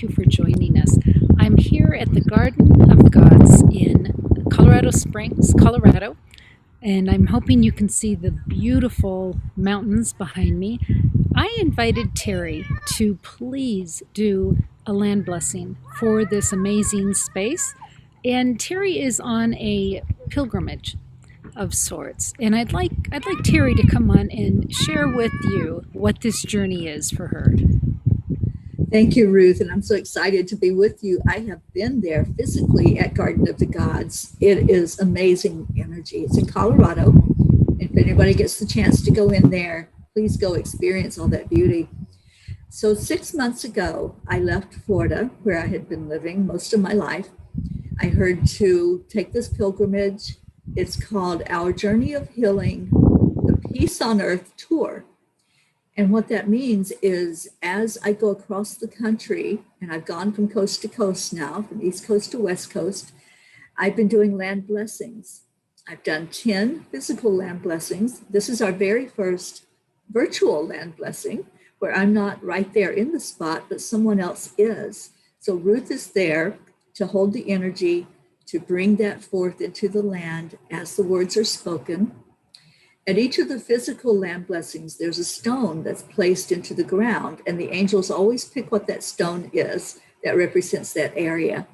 thank you for joining us. I'm here at the Garden of the Gods in Colorado Springs, Colorado, and I'm hoping you can see the beautiful mountains behind me. I invited Teri to please do a land blessing for this amazing space, and Teri is on a pilgrimage of sorts, and I'd like Teri to come on and share with you what this journey is for her. Thank you, Ruth, and I'm so excited to be with you. I have been there physically at Garden of the Gods. It is amazing energy. It's in Colorado. If anybody gets the chance to go in there, please go experience all that beauty. So 6 months ago, I left Florida, where I had been living most of my life. I heard to take this pilgrimage. It's called Our Journey of Healing, the Peace on Earth Tour. And what that means is, as I go across the country, and I've gone from coast to coast now, from East Coast to West Coast, I've been doing land blessings. I've done 10 physical land blessings. This is our very first virtual land blessing, where I'm not right there in the spot, but someone else is. So Ruth is there to hold the energy, to bring that forth into the land as the words are spoken. At each of the physical land blessings, there's a stone that's placed into the ground, and the angels always pick what that stone is that represents that area.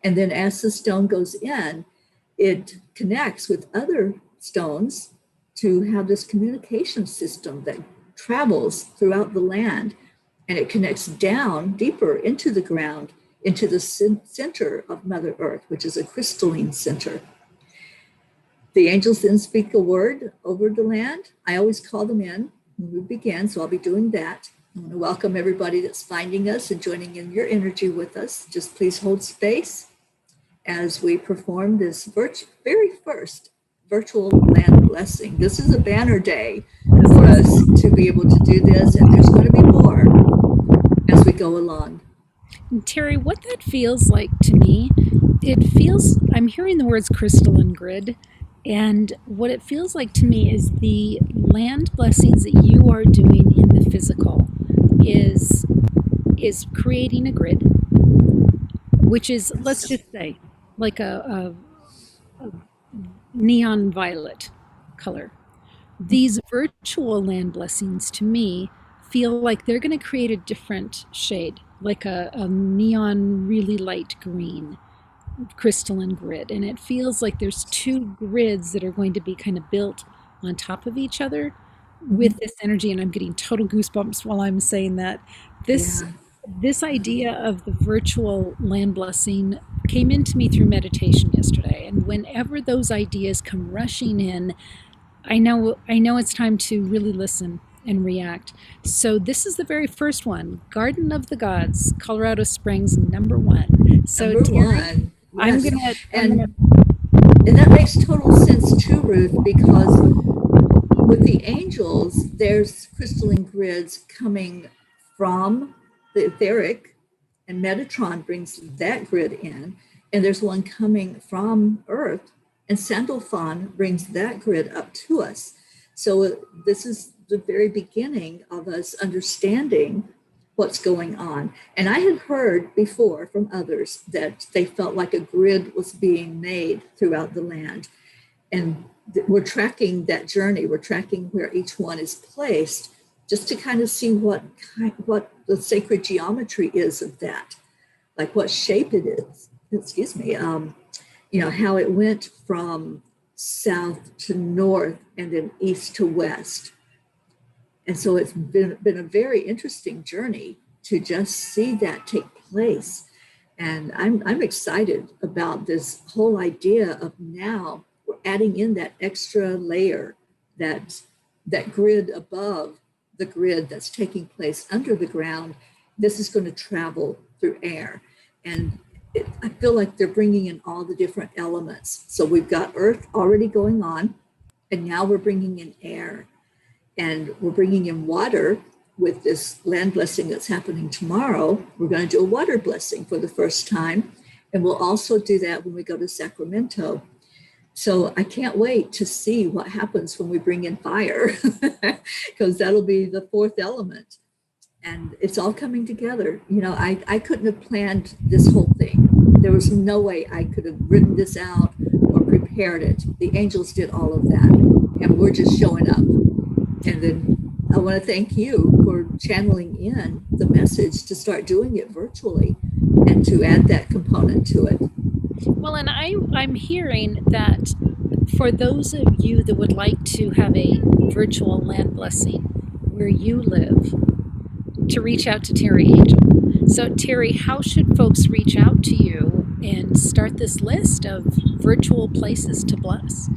And then as the stone goes in, it connects with other stones to have this communication system that travels throughout the land, and it connects down deeper into the ground, into the center of Mother Earth, which is a crystalline center. The angels then speak a word over the land. I always call them in when we begin, so I'll be doing that. I want to welcome everybody that's finding us and joining in your energy with us. Just please hold space as we perform this very first virtual land blessing. This is a banner day for us to be able to do this, and there's going to be more as we go along. And Teri, what that feels like to me, I'm hearing the words crystalline grid. And what it feels like to me is the land blessings that you are doing in the physical is creating a grid, which is, let's just say, like a neon violet color. These virtual land blessings to me feel like they're going to create a different shade, like a neon really light green crystalline grid, and it feels like there's two grids that are going to be kind of built on top of each other with this energy, and I'm getting total goosebumps while I'm saying that. This idea of the virtual land blessing came into me through meditation yesterday, and whenever those ideas come rushing in, I know it's time to really listen and react. So this is the very first one, Garden of the Gods, Colorado Springs, number 1. So number Teri, 1. Yes. And that makes total sense too, Ruth, because with the angels, there's crystalline grids coming from the etheric, and Metatron brings that grid in, and there's one coming from Earth, and Sandalphon brings that grid up to us. So this is the very beginning of us understanding what's going on. And I had heard before from others that they felt like a grid was being made throughout the land. And we're tracking that journey. We're tracking where each one is placed, just to kind of see what the sacred geometry is of that, like what shape it is. How it went from south to north and then east to west. And so it's been a very interesting journey to just see that take place. And I'm excited about this whole idea of now we're adding in that extra layer, that grid above the grid that's taking place under the ground. This is going to travel through air. And I feel like they're bringing in all the different elements. So we've got earth already going on, and now we're bringing in air. And we're bringing in water with this land blessing that's happening tomorrow. We're going to do a water blessing for the first time. And we'll also do that when we go to Sacramento. So I can't wait to see what happens when we bring in fire, because that'll be the fourth element. And it's all coming together. You know, I couldn't have planned this whole thing. There was no way I could have written this out or prepared it. The angels did all of that, and we're just showing up. And then I want to thank you for channeling in the message to start doing it virtually and to add that component to it. Well, and I'm hearing that for those of you that would like to have a virtual land blessing where you live, to reach out to Teri Angel. So, Teri, how should folks reach out to you and start this list of virtual places to bless?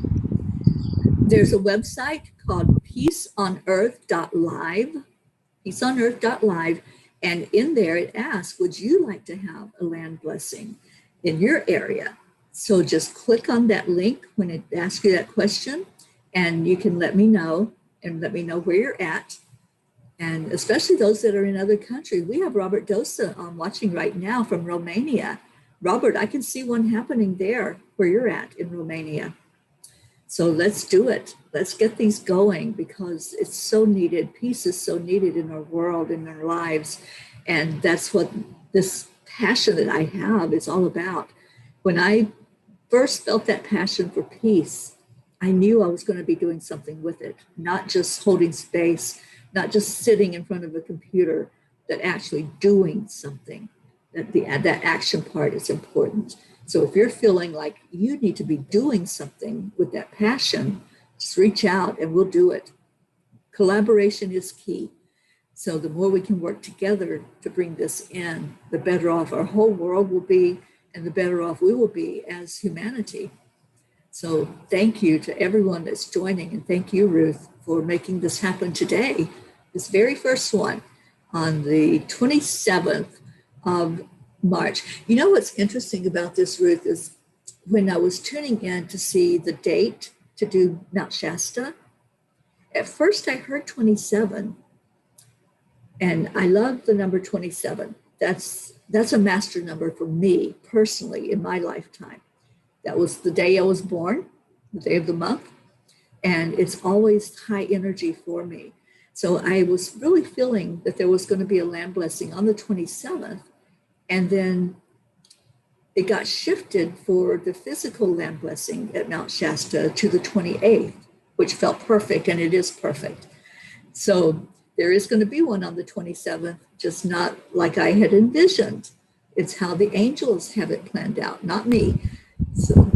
There's a website called peaceonearth.live, peaceonearth.live, and in there it asks, would you like to have a land blessing in your area? So just click on that link when it asks you that question, and you can let me know and let me know where you're at. And especially those that are in other countries. We have Robert Dosa on watching right now from Romania. Robert, I can see one happening there where you're at in Romania. So let's do it. Let's get these going because it's so needed. Peace is so needed in our world, in our lives. And that's what this passion that I have is all about. When I first felt that passion for peace, I knew I was going to be doing something with it, not just holding space, not just sitting in front of a computer, but actually doing something. That action part is important. So if you're feeling like you need to be doing something with that passion, just reach out and we'll do it. Collaboration is key. So the more we can work together to bring this in, the better off our whole world will be and the better off we will be as humanity. So thank you to everyone that's joining, and thank you, Ruth, for making this happen today. This very first one on the 27th of March. You know what's interesting about this, Ruth, is when I was tuning in to see the date to do Mount Shasta, at first I heard 27, and I love the number 27. That's a master number for me personally in my lifetime. That was the day I was born, the day of the month, and it's always high energy for me. So I was really feeling that there was going to be a land blessing on the 27th, and then it got shifted for the physical land blessing at Mount Shasta to the 28th, which felt perfect, and it is perfect. So there is going to be one on the 27th, just not like I had envisioned. It's how the angels have it planned out, not me. So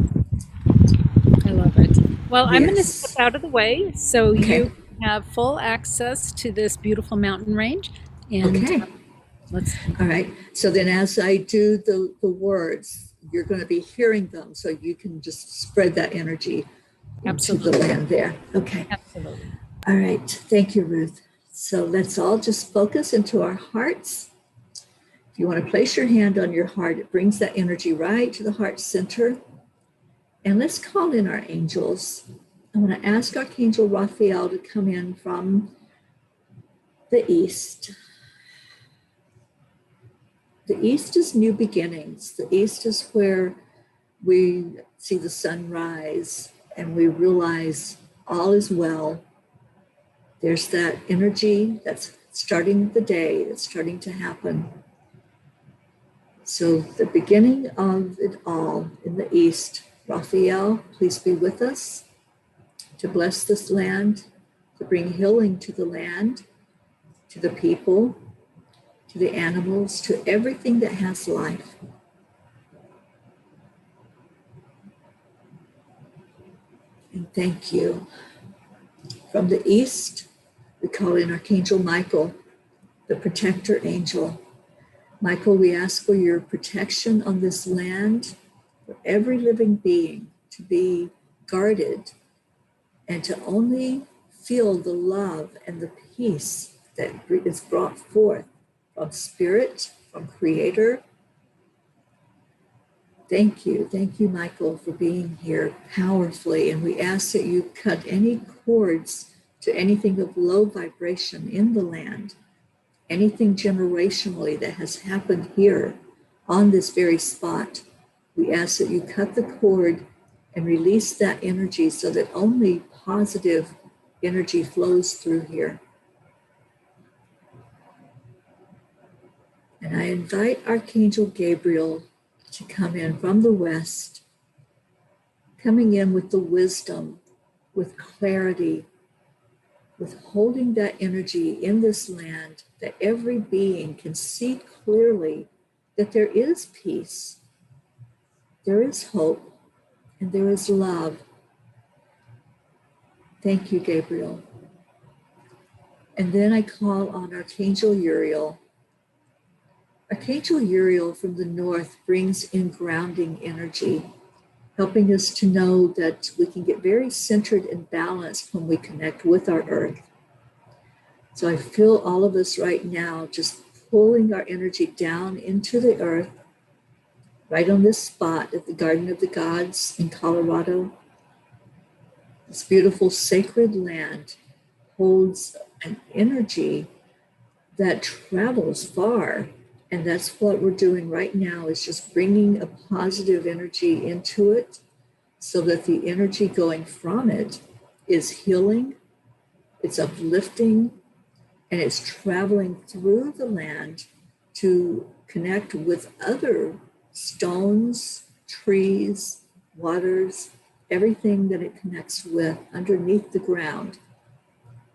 I love it. Well, I'm going to yes. step out of the way so Okay. you have full access to this beautiful mountain range. And Okay. let's. All right. So then as I do the words, you're going to be hearing them so you can just spread that energy into the land there. Okay. Absolutely. All right. Thank you, Ruth. So let's all just focus into our hearts. If you want to place your hand on your heart, it brings that energy right to the heart center. And let's call in our angels. I want to ask Archangel Raphael to come in from the east. The east is new beginnings. The east is where we see the sun rise and we realize all is well. There's that energy that's starting the day, that's starting to happen. So the beginning of it all in the east, Raphael, please be with us to bless this land, to bring healing to the land, to the people, to the animals, to everything that has life. And thank you. From the east, we call in Archangel Michael, the protector angel. Michael, we ask for your protection on this land, for every living being to be guarded and to only feel the love and the peace that is brought forth from Spirit, from Creator. Thank you, Michael, for being here powerfully. And we ask that you cut any cords to anything of low vibration in the land, anything generationally that has happened here on this very spot. We ask that you cut the cord and release that energy so that only positive energy flows through here. And I invite Archangel Gabriel to come in from the west, coming in with the wisdom, with clarity, with holding that energy in this land, that every being can see clearly that there is peace, there is hope, and there is love. Thank you, Gabriel. And then I call on Archangel Uriel. Archangel Uriel from the north brings in grounding energy, helping us to know that we can get very centered and balanced when we connect with our earth. So I feel all of us right now just pulling our energy down into the earth, right on this spot at the Garden of the Gods in Colorado. This beautiful sacred land holds an energy that travels far. And that's what we're doing right now, is just bringing a positive energy into it so that the energy going from it is healing, it's uplifting, and it's traveling through the land to connect with other stones, trees, waters, everything that it connects with underneath the ground.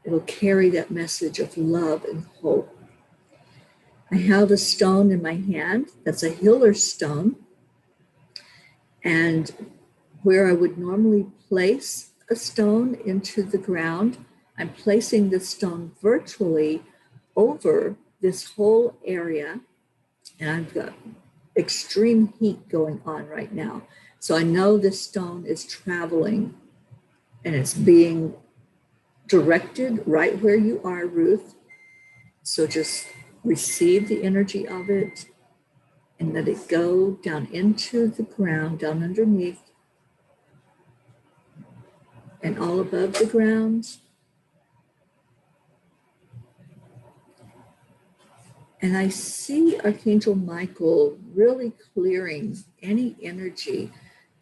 It'll carry that message of love and hope. I have a stone in my hand that's a healer stone. And where I would normally place a stone into the ground, I'm placing the stone virtually over this whole area. And I've got extreme heat going on right now. So I know this stone is traveling and it's being directed right where you are, Ruth. So just receive the energy of it and let it go down into the ground, down underneath and all above the ground. And I see Archangel Michael really clearing any energy.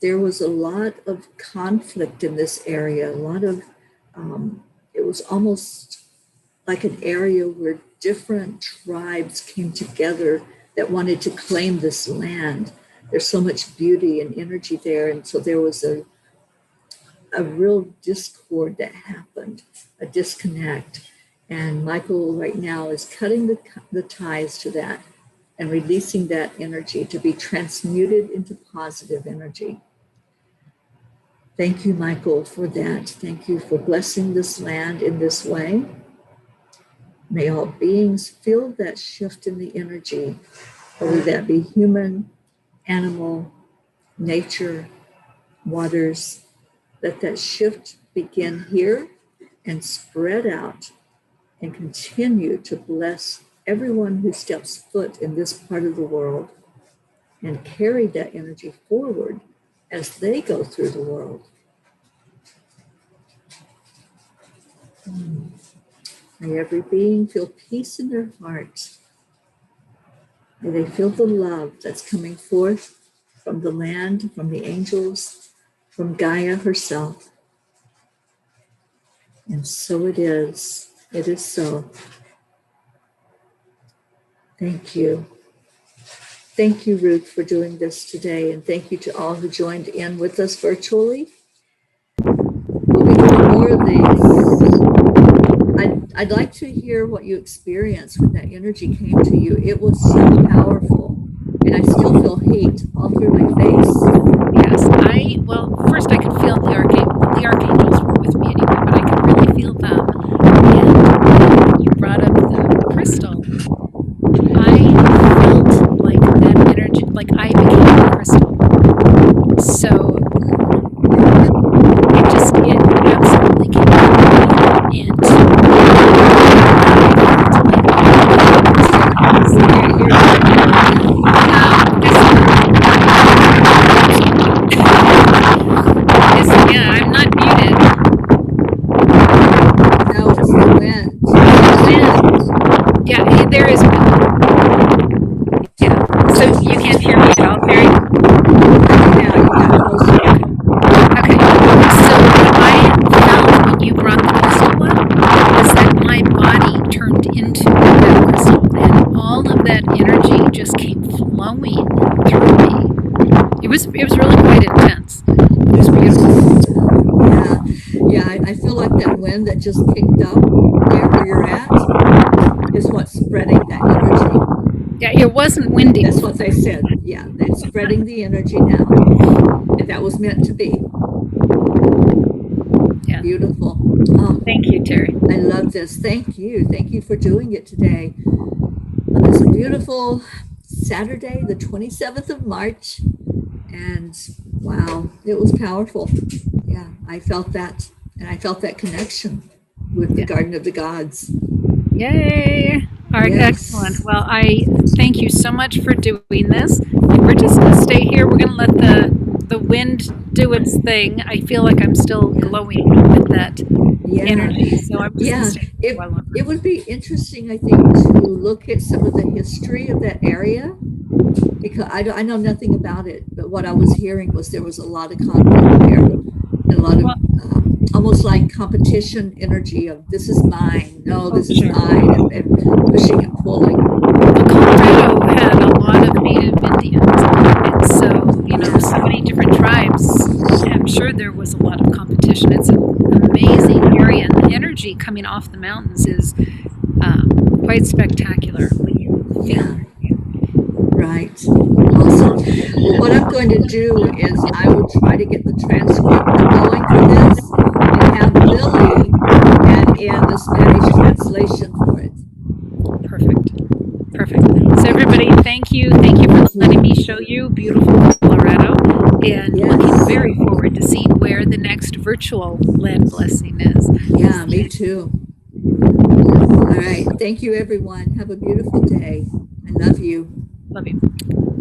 There was a lot of conflict in this area, a lot of, it was almost like an area where different tribes came together that wanted to claim this land. There's so much beauty and energy there. And so there was a real discord that happened, a disconnect. And Michael right now is cutting the ties to that and releasing that energy to be transmuted into positive energy. Thank you, Michael, for that. Thank you for blessing this land in this way. May all beings feel that shift in the energy, whether that be human, animal, nature, waters. Let that shift begin here and spread out and continue to bless everyone who steps foot in this part of the world and carry that energy forward as they go through the world. May every being feel peace in their hearts. May they feel the love that's coming forth from the land, from the angels, from Gaia herself. And so it is. It is so. Thank you. Thank you, Ruth, for doing this today. And thank you to all who joined in with us virtually. We'll be doing more of these. I'd like to hear what you experienced when that energy came to you. It was so powerful. And I still feel heat all through my face. Yes, first I could feel the archangels were with me anyway, but I could really feel them. And when you brought up the crystal, I felt like that energy, like I became a crystal. So it absolutely connected me into I'm not muted. No, it's the wind. Yeah, there is wind. Yeah. So you can't hear me at all, Teri? Yeah, you got closer. Okay. So what I felt when you brought the crystal up was that my body turned into that crystal, and all of that energy it was really quite intense. It was beautiful. Yeah, yeah. I feel like that wind that just picked up there where you're at is what's spreading that energy. Yeah, it wasn't windy That's before. what they said. Yeah, it's spreading the energy now, and that was meant to be. Yeah. Beautiful. Oh, Thank you, Teri. I love this. Thank you. Thank you for doing it today. It's a beautiful Saturday, the 27th of March. And wow, it was powerful. Yeah, I felt that. And I felt that connection with the Yeah. Garden of the Gods. Yay! All right, excellent. Yes. Well, I thank you so much for doing this. We're just going to stay here. We're going to let the wind do its thing. I feel like I'm still glowing with that Yeah. energy, so I'm just going to Yeah. stay It, a while longer. it would be interesting, I think, to look at some of the history of that area because I know nothing about it, but what I was hearing was there was a lot of conflict there, and a lot of Well, almost like competition energy of this is mine, no, this is sure. mine, and pushing and pulling. Colorado had a lot of Native Indians, and so Yeah. so many different tribes. I'm sure there was a lot of competition. It's an amazing area, and the energy coming off the mountains is quite spectacular when you feel it. Right. Awesome. Well, what I'm going to do is I will try to get the transcript going for this and have Lily add in the Spanish translation for it. Perfect. So everybody, thank you. Thank you for letting me show you beautiful Colorado, and looking very forward to seeing where the next virtual land blessing is. Yeah, me too. All right. Thank you, everyone. Have a beautiful day. I love you. Love you.